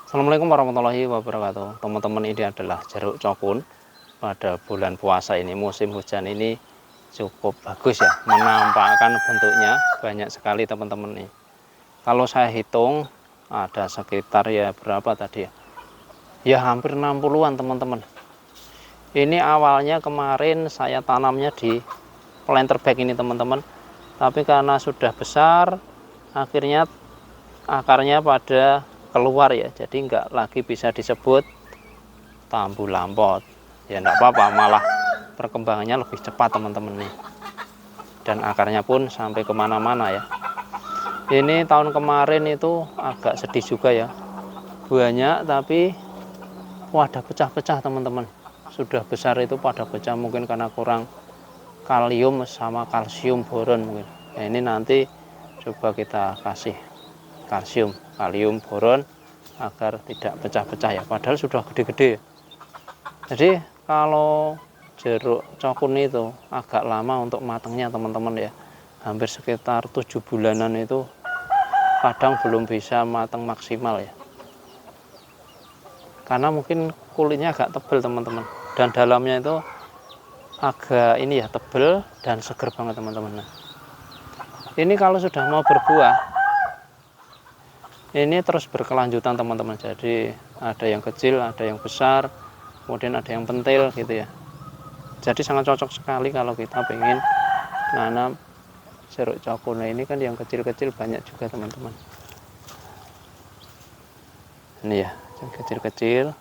Assalamualaikum warahmatullahi wabarakatuh. Teman-teman, ini adalah jeruk cokun pada bulan puasa ini. Musim hujan ini cukup bagus ya, menampakkan bentuknya banyak sekali teman-teman nih. Kalau saya hitung ada sekitar ya berapa tadi ya? Ya hampir 60-an teman-teman. Ini awalnya kemarin saya tanamnya di planter bag ini teman-teman. Tapi karena sudah besar, akhirnya akarnya pada keluar ya, jadi nggak lagi bisa disebut tambu lampot ya. Nggak apa-apa, malah perkembangannya lebih cepat teman-teman nih, dan akarnya pun sampai kemana-mana ya. Ini tahun kemarin itu agak sedih juga ya, banyak tapi wadah pecah-pecah teman-teman. Sudah besar itu pada pecah, mungkin karena kurang kalium sama kalsium boron mungkin ya. Ini nanti coba kita kasih kalsium, kalium, boron agar tidak pecah-pecah ya, padahal sudah gede-gede. Jadi kalau jeruk cokun itu agak lama untuk matangnya teman-teman ya, hampir sekitar 7 bulanan itu kadang belum bisa matang maksimal ya, karena mungkin kulitnya agak tebal teman-teman, dan dalamnya itu agak ini ya, tebal dan seger banget teman-teman. Nah, ini kalau sudah mau berbuah ini terus berkelanjutan teman-teman, jadi ada yang kecil, ada yang besar, kemudian ada yang pentil gitu ya. Jadi sangat cocok sekali kalau kita pengen nanam jeruk cokun. Nah, ini kan yang kecil-kecil banyak juga teman-teman. Ini ya, yang kecil-kecil.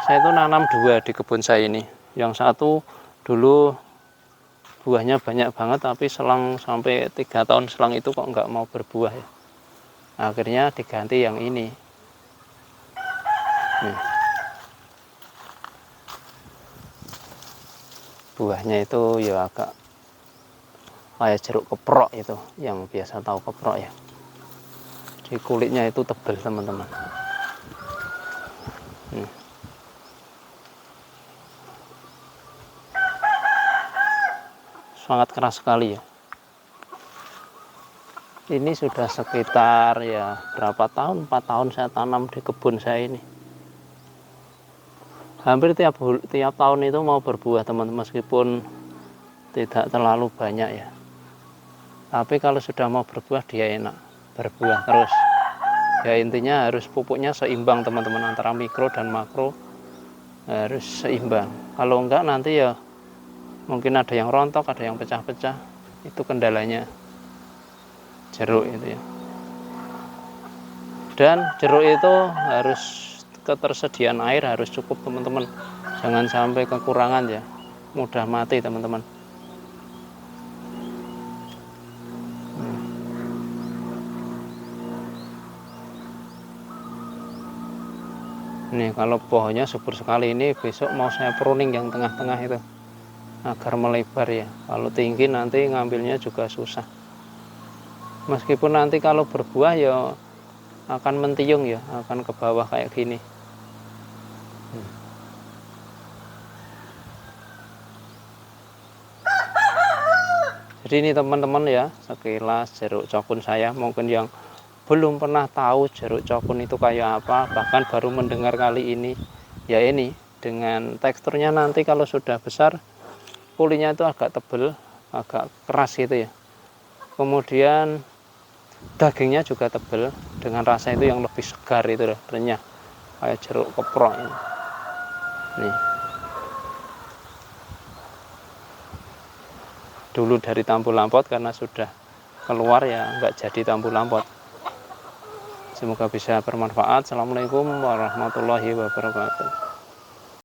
Saya itu nanam 2 di kebun saya ini. Yang satu dulu buahnya banyak banget, tapi selang sampai 3 tahun selang itu kok nggak mau berbuah ya. Akhirnya diganti yang ini. Nih. Buahnya itu ya agak kayak jeruk keprok itu, yang biasa tahu keprok ya. Di kulitnya itu tebal teman-teman. Sangat keras sekali ya. Ini sudah sekitar ya berapa tahun, 4 tahun saya tanam di kebun saya ini. Hampir tiap tahun itu mau berbuah teman-teman, meskipun tidak terlalu banyak ya. Tapi kalau sudah mau berbuah dia enak, berbuah terus. Ya intinya harus pupuknya seimbang teman-teman, antara mikro dan makro harus seimbang. Kalau enggak nanti ya mungkin ada yang rontok, ada yang pecah-pecah. Itu kendalanya jeruk itu ya. Dan jeruk itu harus ketersediaan air harus cukup teman-teman, jangan sampai kekurangan ya, mudah mati teman-teman. Nih kalau pohonnya subur sekali, ini besok mau saya pruning yang tengah-tengah itu agar melebar ya. Kalau tinggi nanti ngambilnya juga susah. Meskipun nanti kalau berbuah ya akan mentiung ya, akan ke bawah kayak gini. Jadi ini teman-teman ya, sekilas jeruk cokun saya. Mungkin yang belum pernah tahu jeruk cokun itu kayak apa, bahkan baru mendengar kali ini ya, ini dengan teksturnya nanti kalau sudah besar kulitnya itu agak tebal, agak keras gitu ya. Kemudian dagingnya juga tebal, dengan rasa itu yang lebih segar itu loh, renyah kayak jeruk keprok ini. Nih. Dulu dari tambu lampot, karena sudah keluar ya nggak jadi tambu lampot. Semoga bisa bermanfaat. Assalamualaikum warahmatullahi wabarakatuh.